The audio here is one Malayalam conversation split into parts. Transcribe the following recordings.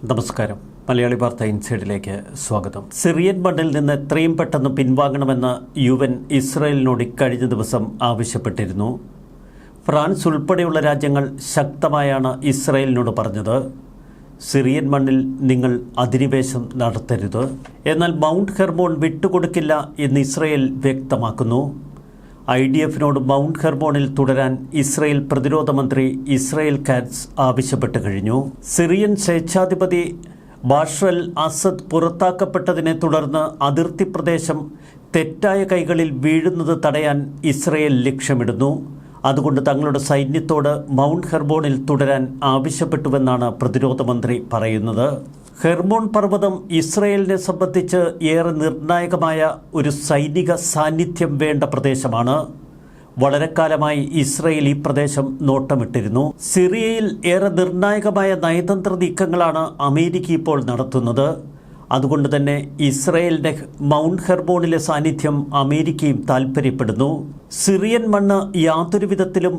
നമസ്കാരം. മലയാളി വാർത്ത ഇൻസൈഡിലേക്ക് സ്വാഗതം. സിറിയൻ മണ്ണിൽ നിന്ന് എത്രയും പെട്ടെന്ന് പിൻവാങ്ങണമെന്ന് UN ഇസ്രായേലിനോട് ഇക്കഴിഞ്ഞ ദിവസം ആവശ്യപ്പെട്ടിരുന്നു. ഫ്രാൻസ് ഉൾപ്പെടെയുള്ള രാജ്യങ്ങൾ ശക്തമായാണ് ഇസ്രായേലിനോട് പറഞ്ഞത്, സിറിയൻ മണ്ണിൽ നിങ്ങൾ അധിനിവേശം നടത്തരുത്. എന്നാൽ മൗണ്ട് ഹെർമോൺ വിട്ടുകൊടുക്കില്ല എന്ന് ഇസ്രായേൽ വ്യക്തമാക്കുന്നു. IDFനോട് മൗണ്ട് ഹെർമോണിൽ തുടരാൻ ഇസ്രായേൽ പ്രതിരോധ മന്ത്രി ഇസ്രായേൽ കാറ്റ്സ് ആവശ്യപ്പെട്ടു കഴിഞ്ഞു. സിറിയൻ സ്വേച്ഛാധിപതി ബാഷർ അൽ അസദ് പുറത്താക്കപ്പെട്ടതിനെ തുടർന്ന് അതിർത്തി പ്രദേശം തെറ്റായ കൈകളിൽ വീഴുന്നത് തടയാൻ ഇസ്രായേൽ ലക്ഷ്യമിടുന്നു. അതുകൊണ്ട് തങ്ങളുടെ സൈന്യത്തോട് മൗണ്ട് ഹെർമോണിൽ തുടരാൻ ആവശ്യപ്പെട്ടുവെന്നാണ് പ്രതിരോധ മന്ത്രി പറയുന്നത്. ഹെർമോൺ പർവ്വതം ഇസ്രായേലിനെ സംബന്ധിച്ച് ഏറെ നിർണായകമായ ഒരു സൈനിക സാന്നിധ്യം വേണ്ട പ്രദേശമാണ്. വളരെ കാലമായി ഇസ്രായേൽ ഈ പ്രദേശം നോട്ടമിട്ടിരുന്നു. സിറിയയിൽ ഏറെ നിർണായകമായ നയതന്ത്ര നീക്കങ്ങളാണ് അമേരിക്ക ഇപ്പോൾ നടത്തുന്നത്. അതുകൊണ്ട് തന്നെ ഇസ്രായേലിൻ്റെ മൗണ്ട് ഹെർമോണിലെ സാന്നിധ്യം അമേരിക്കയും താൽപ്പര്യപ്പെടുന്നു. സിറിയൻ മണ്ണ് യാതൊരു വിധത്തിലും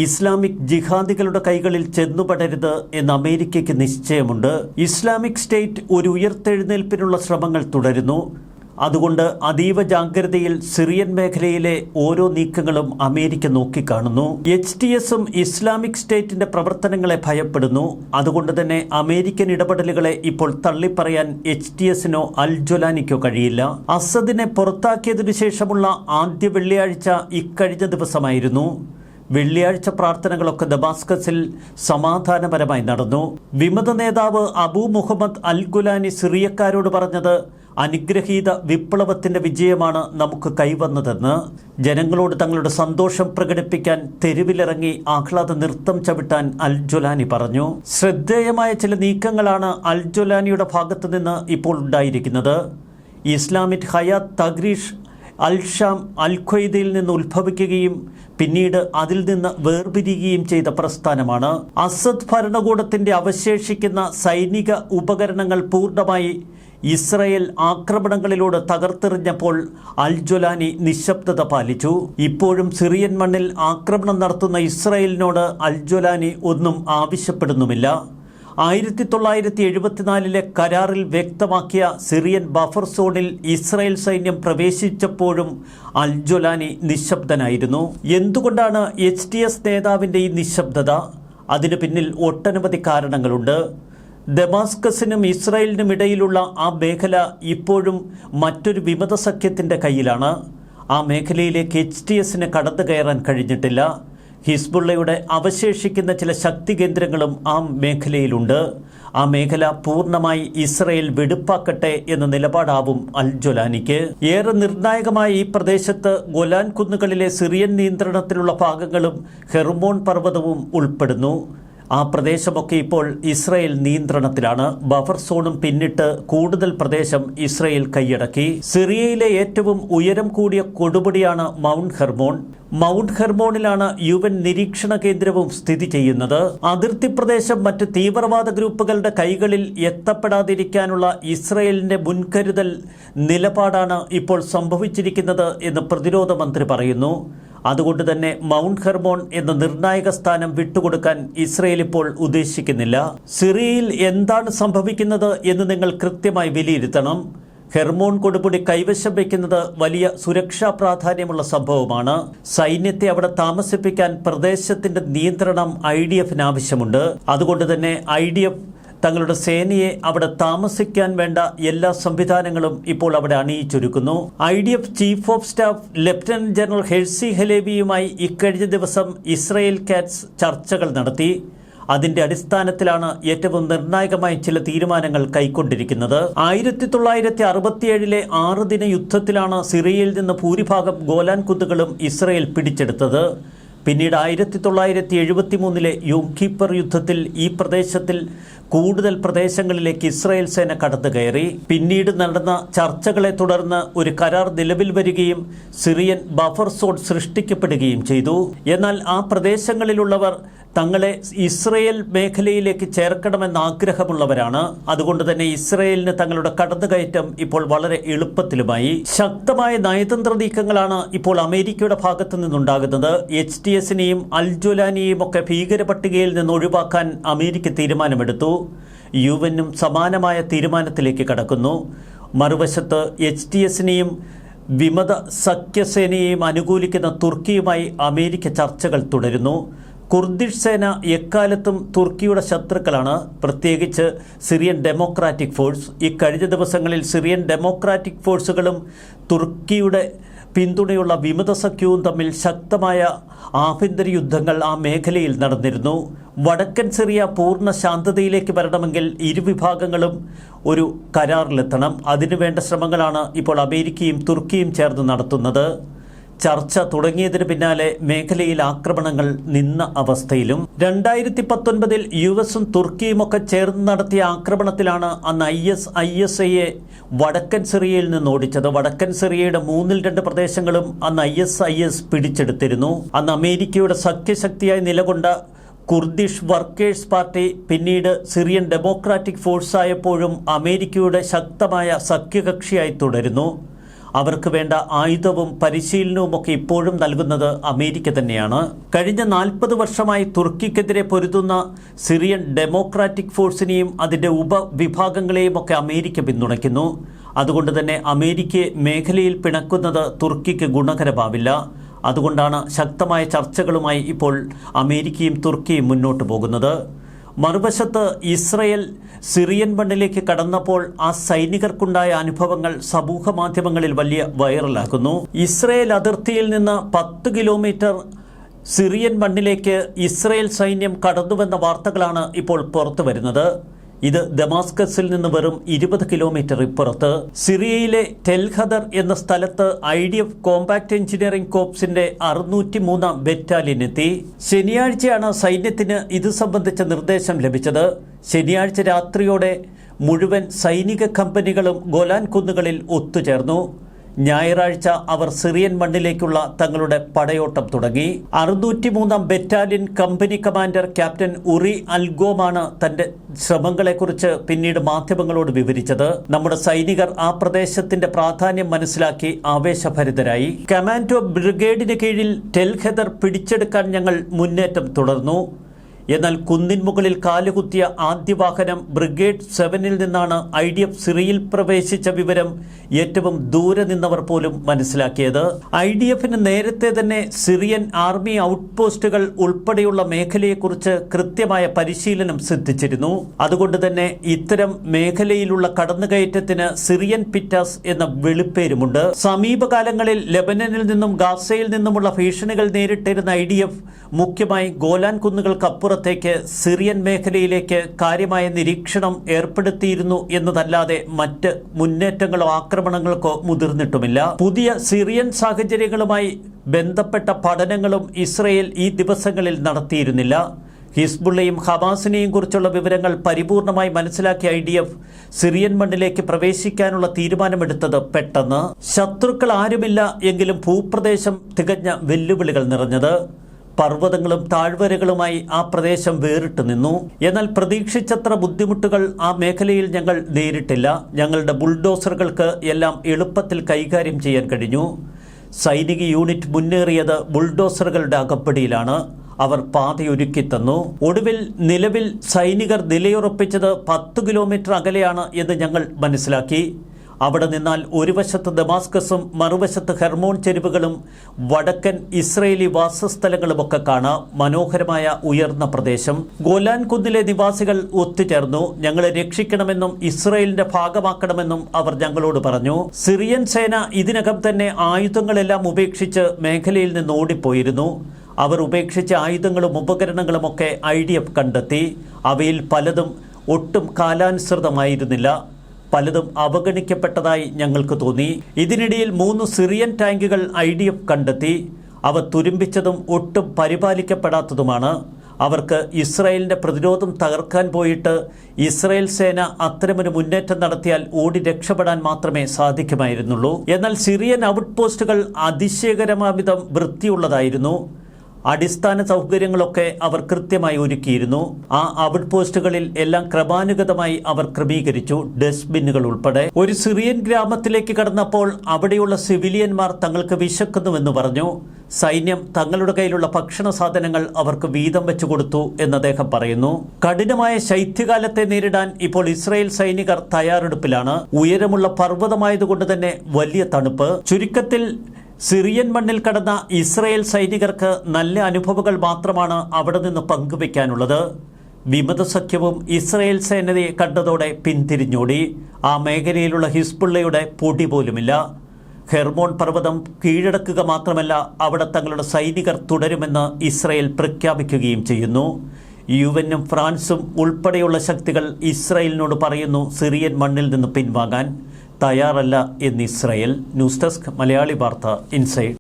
ഇസ്ലാമിക് ജിഹാദികളുടെ കൈകളിൽ ചെന്നുപെടരുത് എന്ന് അമേരിക്കയ്ക്ക് നിശ്ചയമുണ്ട്. ഇസ്ലാമിക് സ്റ്റേറ്റ് ഒരു ഉയർത്തെഴുന്നേൽപ്പിനുള്ള ശ്രമങ്ങൾ തുടരുന്നു. അതുകൊണ്ട് അതീവ ജാഗ്രതയിൽ സിറിയൻ മേഖലയിലെ ഓരോ നീക്കങ്ങളും അമേരിക്ക നോക്കിക്കാണുന്നു. HTSും ഇസ്ലാമിക് സ്റ്റേറ്റിന്റെ പ്രവർത്തനങ്ങളെ ഭയപ്പെടുന്നു. അതുകൊണ്ട് തന്നെ അമേരിക്കൻ ഇടപെടലുകളെ ഇപ്പോൾ തള്ളിപ്പറയാൻ HTSനോ അൽ ജൊലാനിക്കോ കഴിയില്ല. അസദിനെ പുറത്താക്കിയതിനു ശേഷമുള്ള ആദ്യ വെള്ളിയാഴ്ച ഇക്കഴിഞ്ഞ ദിവസമായിരുന്നു. വെള്ളിയാഴ്ച പ്രാർത്ഥനകളൊക്കെ ദമാസ്കസിൽ സമാധാനപരമായി നടന്നു. വിമത നേതാവ് അബൂ മുഹമ്മദ് അൽ ഗുലാനി സിറിയക്കാരോട് പറഞ്ഞത്, അനുഗ്രഹീത വിപ്ലവത്തിന്റെ വിജയമാണ് നമുക്ക് കൈവന്നതെന്ന്. ജനങ്ങളോട് തങ്ങളുടെ സന്തോഷം പ്രകടിപ്പിക്കാൻ തെരുവിലിറങ്ങി ആഹ്ലാദ നൃത്തം ചവിട്ടാൻ അൽ ജൊലാനി പറഞ്ഞു. ശ്രദ്ധേയമായ ചില നീക്കങ്ങളാണ് അൽ ജൊലാനിയുടെ ഭാഗത്തു നിന്ന് ഇപ്പോൾ ഉണ്ടായിരിക്കുന്നത്. ഇസ്ലാമിക് ഹയാത്ത് തഗ്രീഷ് അൽ ഷാം അൽ ഖ്വയ്ദയിൽ നിന്ന് ഉത്ഭവിക്കുകയും പിന്നീട് അതിൽ നിന്ന് വേർപിരിയുകയും ചെയ്ത പ്രസ്ഥാനമാണ്. അസദ് ഭരണകൂടത്തിന്റെ അവശേഷിക്കുന്ന സൈനിക ഉപകരണങ്ങൾ പൂർണ്ണമായി ഇസ്രായേൽ ആക്രമണങ്ങളിലൂടെ തകർത്തെറിഞ്ഞപ്പോൾ അൽ ജൊലാനി നിശബ്ദത പാലിച്ചു. ഇപ്പോഴും സിറിയൻ മണ്ണിൽ ആക്രമണം നടത്തുന്ന ഇസ്രായേലിനോട് അൽ ജൊലാനി ഒന്നും ആവശ്യപ്പെടുന്നുമില്ല. 1974 കരാറിൽ വ്യക്തമാക്കിയ സിറിയൻ ബഫർ സോണിൽ ഇസ്രായേൽ സൈന്യം പ്രവേശിച്ചപ്പോഴും അൽ ജൊലാനി നിശബ്ദനായിരുന്നു. എന്തുകൊണ്ടാണ് HTS നേതാവിൻ്റെ ഈ നിശബ്ദത? അതിനു പിന്നിൽ ഒട്ടനവധി കാരണങ്ങളുണ്ട്. ദമാസ്കസിനും ഇസ്രായേലിനും ഇടയിലുള്ള ആ മേഖല ഇപ്പോഴും മറ്റൊരു വിമത സഖ്യത്തിൻ്റെ കയ്യിലാണ്. ആ മേഖലയിലേക്ക് HTSന് കടന്നു കയറാൻ കഴിഞ്ഞിട്ടില്ല. ഹിസ്ബുള്ളയുടെ അവശേഷിക്കുന്ന ചില ശക്തി കേന്ദ്രങ്ങളും ആ മേഖലയിലുണ്ട്. ആ മേഖല പൂർണ്ണമായി ഇസ്രായേൽ വെടിപ്പാക്കട്ടെ എന്ന നിലപാടാവും അൽ ജൊലാനിക്ക്. ഏറെ നിർണായകമായ ഈ പ്രദേശത്ത് ഗോലാൻ കുന്നുകളിലെ സിറിയൻ നിയന്ത്രണത്തിലുള്ള ഭാഗങ്ങളും ഹെർമോൺ പർവ്വതവും ഉൾപ്പെടുന്നു. ആ പ്രദേശമൊക്കെ ഇപ്പോൾ ഇസ്രായേൽ നിയന്ത്രണത്തിലാണ്. ബഫർ സോണും പിന്നിട്ട് കൂടുതൽ പ്രദേശം ഇസ്രായേൽ കൈയടക്കി. സിറിയയിലെ ഏറ്റവും ഉയരം കൂടിയ കൊടുമുടിയാണ് മൗണ്ട് ഹെർമോൺ. മൗണ്ട് ഹെർമോണിലാണ് UN നിരീക്ഷണ കേന്ദ്രവും സ്ഥിതി ചെയ്യുന്നത്. അതിർത്തി പ്രദേശം മറ്റ് തീവ്രവാദ ഗ്രൂപ്പുകളുടെ കൈകളിൽ എത്തപ്പെടാതിരിക്കാനുള്ള ഇസ്രായേലിന്റെ മുൻകരുതൽ നിലപാടാണ് ഇപ്പോൾ സംഭവിച്ചിരിക്കുന്നത് എന്ന് പ്രതിരോധ മന്ത്രി പറയുന്നു. അതുകൊണ്ട് തന്നെ മൗണ്ട് ഹെർമോൺ എന്ന നിർണായക സ്ഥാനം വിട്ടുകൊടുക്കാൻ ഇസ്രായേൽ ഇപ്പോൾ ഉദ്ദേശിക്കുന്നില്ല. സിറിയയിൽ എന്താണ് സംഭവിക്കുന്നത് എന്ന് നിങ്ങൾ കൃത്യമായി വിലയിരുത്തണം. ഹെർമോൺ കൊടുമുടി കൈവശം വയ്ക്കുന്നത് വലിയ സുരക്ഷാ പ്രാധാന്യമുള്ള സംഭവമാണ്. സൈന്യത്തെ അവിടെ താമസിപ്പിക്കാൻ പ്രദേശത്തിന്റെ നിയന്ത്രണം IDFന് ആവശ്യമുണ്ട്. അതുകൊണ്ട് തന്നെ IDF തങ്ങളുടെ സേനയെ അവിടെ താമസിക്കാൻ വേണ്ട എല്ലാ സംവിധാനങ്ങളും ഇപ്പോൾ അവിടെ അണിയിച്ചൊരുക്കുന്നു. IDF chief of staff lieutenant general Herzi ഹലേബിയുമായി ഇക്കഴിഞ്ഞ ദിവസം ഇസ്രായേൽ കാറ്റ്സ് ചർച്ചകൾ നടത്തി. അതിന്റെ അടിസ്ഥാനത്തിലാണ് ഏറ്റവും നിർണായകമായ ചില തീരുമാനങ്ങൾ കൈക്കൊണ്ടിരിക്കുന്നത്. 1967 6 ദിന യുദ്ധത്തിലാണ് സിറിയയിൽ നിന്ന് ഭൂരിഭാഗം ഗോലാൻ കുന്നുകളും ഇസ്രായേൽ പിടിച്ചെടുത്തത്. പിന്നീട് 1973 യോം കിപ്പർ യുദ്ധത്തിൽ ഈ പ്രദേശത്തിൽ കൂടുതൽ പ്രദേശങ്ങളിലേക്ക് ഇസ്രായേൽ സേന കടന്നു കയറി. പിന്നീട് നടന്ന ചർച്ചകളെ തുടർന്ന് ഒരു കരാർ നിലവിൽ വരികയും സിറിയൻ ബഫർ സോൺ സൃഷ്ടിക്കപ്പെടുകയും ചെയ്തു. എന്നാൽ ആ പ്രദേശങ്ങളിലുള്ളവർ തങ്ങളെ ഇസ്രായേൽ മേഖലയിലേക്ക് ചേർക്കണമെന്ന ആഗ്രഹമുള്ളവരാണ്. അതുകൊണ്ട് തന്നെ ഇസ്രായേലിന് തങ്ങളുടെ കടന്നുകയറ്റം ഇപ്പോൾ വളരെ എളുപ്പത്തിലുമായി. ശക്തമായ നയതന്ത്ര നീക്കങ്ങളാണ് ഇപ്പോൾ അമേരിക്കയുടെ ഭാഗത്തു നിന്നുണ്ടാകുന്നത്. HTSനെയും അൽ ജൊലാനിയെയും ഒക്കെ ഭീകര പട്ടികയിൽ നിന്ന് ഒഴിവാക്കാൻ അമേരിക്ക തീരുമാനമെടുത്തു. യുഎന്നും സമാനമായ തീരുമാനത്തിലേക്ക് കടക്കുന്നു. മറുവശത്ത് HTSനെയും വിമത സഖ്യസേനയെയും അനുകൂലിക്കുന്ന തുർക്കിയുമായി അമേരിക്ക ചർച്ചകൾ തുടരുന്നു. കുർദിഷ് സേന എക്കാലത്തും തുർക്കിയുടെ ശത്രുക്കളാണ്, പ്രത്യേകിച്ച് സിറിയൻ ഡെമോക്രാറ്റിക് ഫോഴ്സ്. ഇക്കഴിഞ്ഞ ദിവസങ്ങളിൽ സിറിയൻ ഡെമോക്രാറ്റിക് ഫോഴ്സുകളും തുർക്കിയുടെ പിന്തുണയുള്ള വിമത സഖ്യവും തമ്മിൽ ശക്തമായ ആഭ്യന്തര യുദ്ധങ്ങൾ ആ മേഖലയിൽ നടന്നിരുന്നു. വടക്കൻ സിറിയ പൂർണ്ണ ശാന്തതയിലേക്ക് വരണമെങ്കിൽ ഇരുവിഭാഗങ്ങളും ഒരു കരാറിലെത്തണം. അതിനുവേണ്ട ശ്രമങ്ങളാണ് ഇപ്പോൾ അമേരിക്കയും തുർക്കിയും ചേർന്ന് നടത്തുന്നത്. ചർച്ച തുടങ്ങിയതിന് പിന്നാലെ മേഖലയിൽ ആക്രമണങ്ങൾ നിന്ന അവസ്ഥയിലും 2019 US-ഉം തുർക്കിയുമൊക്കെ ചേർന്ന് നടത്തിയ ആക്രമണത്തിലാണ് അന്ന് ISIയെ വടക്കൻ സിറിയയിൽ നിന്ന് ഓടിച്ചത്. വടക്കൻ സിറിയയുടെ 2/3 പ്രദേശങ്ങളും അന്ന് IS പിടിച്ചെടുത്തിരുന്നു. അന്ന് അമേരിക്കയുടെ സഖ്യശക്തിയായി നിലകൊണ്ട കുർദിഷ് വർക്കേഴ്സ് പാർട്ടി പിന്നീട് സിറിയൻ ഡെമോക്രാറ്റിക് ഫോഴ്സായപ്പോഴും അമേരിക്കയുടെ ശക്തമായ സഖ്യകക്ഷിയായി തുടരുന്നു. അവർക്ക് വേണ്ട ആയുധവും പരിശീലനവുമൊക്കെ ഇപ്പോഴും നൽകുന്നത് അമേരിക്ക തന്നെയാണ്. കഴിഞ്ഞ 40 വർഷമായി തുർക്കിക്കെതിരെ പൊരുതുന്ന സിറിയൻ ഡെമോക്രാറ്റിക് ഫോഴ്സിനെയും അതിൻ്റെ ഉപവിഭാഗങ്ങളെയും ഒക്കെ അമേരിക്ക പിന്തുണയ്ക്കുന്നു. അതുകൊണ്ട് തന്നെ അമേരിക്കയെ മേഖലയിൽ പിണക്കുന്നത് തുർക്കിക്ക് ഗുണകരമാവില്ല. അതുകൊണ്ടാണ് ശക്തമായ ചർച്ചകളുമായി ഇപ്പോൾ അമേരിക്കയും തുർക്കിയും മുന്നോട്ട് പോകുന്നത്. മറുവശത്ത് ഇസ്രയേൽ സിറിയൻ മണ്ണിലേക്ക് കടന്നപ്പോൾ ആ സൈനികർക്കുണ്ടായ അനുഭവങ്ങൾ സമൂഹ മാധ്യമങ്ങളിൽ വലിയ വൈറലാകുന്നു. ഇസ്രയേൽ അതിർത്തിയിൽ നിന്ന് 10 കിലോമീറ്റർ സിറിയൻ മണ്ണിലേക്ക് ഇസ്രയേൽ സൈന്യം കടന്നുവെന്ന വാർത്തകളാണ് ഇപ്പോൾ പുറത്തു വരുന്നത്. ഇത് ദമാസ്കസിൽ നിന്ന് വെറും 20 കിലോമീറ്റർ ഇപ്പുറത്ത് സിറിയയിലെ ടെൽഖദർ എന്ന സ്ഥലത്ത് IDF കോമ്പാക്ട് എഞ്ചിനീയറിംഗ് കോർപ്സിന്റെ 603-ാം ബറ്റാലിയൻ എത്തി. ശനിയാഴ്ചയാണ് സൈന്യത്തിന് ഇത് സംബന്ധിച്ച നിർദ്ദേശം ലഭിച്ചത്. ശനിയാഴ്ച രാത്രിയോടെ മുഴുവൻ സൈനിക കമ്പനികളും ഗോലാൻ കുന്നുകളിൽ ഒത്തുചേർന്നു. ഞായറാഴ്ച അവർ സിറിയൻ മണ്ണിലേക്കുള്ള തങ്ങളുടെ പടയോട്ടം തുടങ്ങി. 603-ാം ബറ്റാലിയൻ കമ്പനി കമാൻഡർ ക്യാപ്റ്റൻ ഉറി അൽഗോമാണ് തന്റെ ശ്രമങ്ങളെക്കുറിച്ച് പിന്നീട് മാധ്യമങ്ങളോട് വിവരിച്ചത്. നമ്മുടെ സൈനികർ ആ പ്രദേശത്തിന്റെ പ്രാധാന്യം മനസ്സിലാക്കി ആവേശഭരിതരായി. കമാൻഡോ ബ്രിഗേഡിന് കീഴിൽ ടെൽഖദർ പിടിച്ചെടുക്കാൻ ഞങ്ങൾ മുന്നേറ്റം തുടർന്നു. എന്നാൽ കുന്നിൻ മുകളിൽ കാലുകുത്തിയ ആദ്യ വാഹനം ബ്രിഗേഡ് 7-ൽ നിന്നാണ് IDF സിറിയയിൽ പ്രവേശിച്ച വിവരം ഏറ്റവും ദൂരെ നിന്നവർ പോലും മനസ്സിലാക്കിയത്. IDFന് നേരത്തെ തന്നെ സിറിയൻ ആർമി ഔട്ട്പോസ്റ്റുകൾ ഉൾപ്പെടെയുള്ള മേഖലയെക്കുറിച്ച് കൃത്യമായ പരിശീലനം സിദ്ധിച്ചിരുന്നു. അതുകൊണ്ട് തന്നെ ഇത്തരം മേഖലയിലുള്ള കടന്നുകയറ്റത്തിന് സിറിയൻ പിറ്റാസ് എന്ന വെളിപ്പേരുമുണ്ട്. സമീപകാലങ്ങളിൽ ലെബനനിൽ നിന്നും ഗാസയിൽ നിന്നുമുള്ള ഭീഷണികൾ നേരിട്ടിരുന്ന IDF മുഖ്യമായി ഗോലാൻ കുന്നുകൾക്കപ്പുറത്തേക്ക് സിറിയൻ മേഖലയിലേക്ക് കാര്യമായ നിരീക്ഷണം ഏർപ്പെടുത്തിയിരുന്നു എന്നതല്ലാതെ മറ്റ് മുന്നേറ്റങ്ങളോ ആക്രമണങ്ങൾക്കോ മുതിർന്നിട്ടുമില്ല. പുതിയ സിറിയൻ സാഹചര്യങ്ങളുമായി ബന്ധപ്പെട്ട പഠനങ്ങളും ഇസ്രയേൽ ഈ ദിവസങ്ങളിൽ നടത്തിയിരുന്നില്ല. ഹിസ്ബുള്ളയും ഹമാസിനെയും കുറിച്ചുള്ള വിവരങ്ങൾ പരിപൂർണമായി മനസ്സിലാക്കിയ IDF സിറിയൻ മണ്ണിലേക്ക് പ്രവേശിക്കാനുള്ള തീരുമാനമെടുത്തത് പെട്ടെന്ന്. ശത്രുക്കൾ ആരുമില്ല എങ്കിലും ഭൂപ്രദേശം തികഞ്ഞ വെല്ലുവിളികൾ നിറഞ്ഞത്. പർവ്വതങ്ങളും താഴ്വരകളുമായി ആ പ്രദേശം വേറിട്ട് നിന്നു. എന്നാൽ പ്രതീക്ഷിച്ചത്ര ബുദ്ധിമുട്ടുകൾ ആ മേഖലയിൽ ഞങ്ങൾ നേരിട്ടില്ല. ഞങ്ങളുടെ ബുൾഡോസറുകൾക്ക് എല്ലാം എളുപ്പത്തിൽ കൈകാര്യം ചെയ്യാൻ കഴിഞ്ഞു. സൈനിക യൂണിറ്റ് മുന്നേറിയത് ബുൾഡോസറുകളുടെ അകപ്പടിയിലാണ്. അവർ പാതയൊരുക്കി തന്നു. ഒടുവിൽ നിലവിൽ സൈനികർ നിലയുറപ്പിച്ചത് 10 കിലോമീറ്റർ അകലെയാണ് എന്ന് ഞങ്ങൾ മനസ്സിലാക്കി. അവിടെ നിന്നാൽ ഒരു വശത്ത് ദമാസ്കസും മറുവശത്ത് ഹെർമോൺ ചെരുവുകളും വടക്കൻ ഇസ്രയേലി വാസസ്ഥലങ്ങളുമൊക്കെ കാണാം. മനോഹരമായ ഉയർന്ന പ്രദേശം. ഗോലാൻ കുന്നിലെ നിവാസികൾ ഒത്തുചേർന്നു. ഞങ്ങളെ രക്ഷിക്കണമെന്നും ഇസ്രയേലിന്റെ ഭാഗമാക്കണമെന്നും അവർ ഞങ്ങളോട് പറഞ്ഞു. സിറിയൻ സേന ഇതിനകം തന്നെ ആയുധങ്ങളെല്ലാം ഉപേക്ഷിച്ച് മേഖലയിൽ നിന്ന് ഓടിപ്പോയിരുന്നു. അവർ ഉപേക്ഷിച്ച ആയുധങ്ങളും ഉപകരണങ്ങളുമൊക്കെ IDF കണ്ടെത്തി. അവയിൽ പലതും ഒട്ടും കാലാനുസൃതമായിരുന്നില്ല. പലതും അവഗണിക്കപ്പെട്ടതായി ഞങ്ങൾക്ക് തോന്നി. ഇതിനിടയിൽ 3 സിറിയൻ ടാങ്കുകൾ IDF കണ്ടെത്തി. അവ തുരുമ്പിച്ചതും ഒട്ടും പരിപാലിക്കപ്പെടാത്തതുമാണ്. അവർക്ക് ഇസ്രായേലിന്റെ പ്രതിരോധം തകർക്കാൻ പോയിട്ട് ഇസ്രായേൽ സേന അത്തരമൊരു മുന്നേറ്റം നടത്തിയാൽ ഓടി രക്ഷപ്പെടാൻ മാത്രമേ സാധിക്കുമായിരുന്നുള്ളൂ. എന്നാൽ സിറിയൻ ഔട്ട്പോസ്റ്റുകൾ അതിശയകരമാവിധം വൃത്തിയുള്ളതായിരുന്നു. അടിസ്ഥാന സൗകര്യങ്ങളൊക്കെ അവർ കൃത്യമായി ഒരുക്കിയിരുന്നു. ആ ഔട്ട് പോസ്റ്റുകളിൽ എല്ലാം ക്രമാനുഗതമായി അവർ ക്രമീകരിച്ചു, ഡസ്റ്റ്ബിന്നുകൾ ഉൾപ്പെടെ. ഒരു സിറിയൻ ഗ്രാമത്തിലേക്ക് കടന്നപ്പോൾ അവിടെയുള്ള സിവിലിയന്മാർ തങ്ങൾക്ക് വിശക്കുന്നുവെന്ന് പറഞ്ഞു. സൈന്യം തങ്ങളുടെ കയ്യിലുള്ള ഭക്ഷണ സാധനങ്ങൾ അവർക്ക് വീതം വെച്ചു കൊടുത്തു എന്ന് അദ്ദേഹം പറയുന്നു. കഠിനമായ ശൈത്യകാലത്തെ നേരിടാൻ ഇപ്പോൾ ഇസ്രായേൽ സൈനികർ തയ്യാറെടുപ്പിലാണ്. ഉയരമുള്ള പർവ്വതമായതുകൊണ്ട് തന്നെ വലിയ തണുപ്പ്. ചുരുക്കത്തിൽ സിറിയൻ മണ്ണിൽ കടന്ന ഇസ്രായേൽ സൈനികർക്ക് നല്ല അനുഭവങ്ങൾ മാത്രമാണ് അവിടെ നിന്ന് പങ്കുവയ്ക്കാനുള്ളത്. വിമതസഖ്യവും ഇസ്രായേൽ സേനയെ കണ്ടതോടെ പിന്തിരിഞ്ഞോടി. ആ മേഖലയിലുള്ള ഹിസ്ബുള്ളയുടെ പൊടി പോലുമില്ല. ഹെർമോൺ പർവ്വതം കീഴടക്കുക മാത്രമല്ല, അവിടെ തങ്ങളുടെ സൈനികർ തുടരുമെന്ന് ഇസ്രായേൽ പ്രഖ്യാപിക്കുകയും ചെയ്യുന്നു. യുഎന്നും ഫ്രാൻസും ഉൾപ്പെടെയുള്ള ശക്തികൾ ഇസ്രായേലിനോട് പറയുന്നു സിറിയൻ മണ്ണിൽ നിന്ന് പിൻവാങ്ങാൻ തയ്യാറല്ല എന്ന് ഇസ്രായേൽ. ന്യൂസ് ഡെസ്ക് മലയാളി വാർത്ത ഇൻസൈഡ്.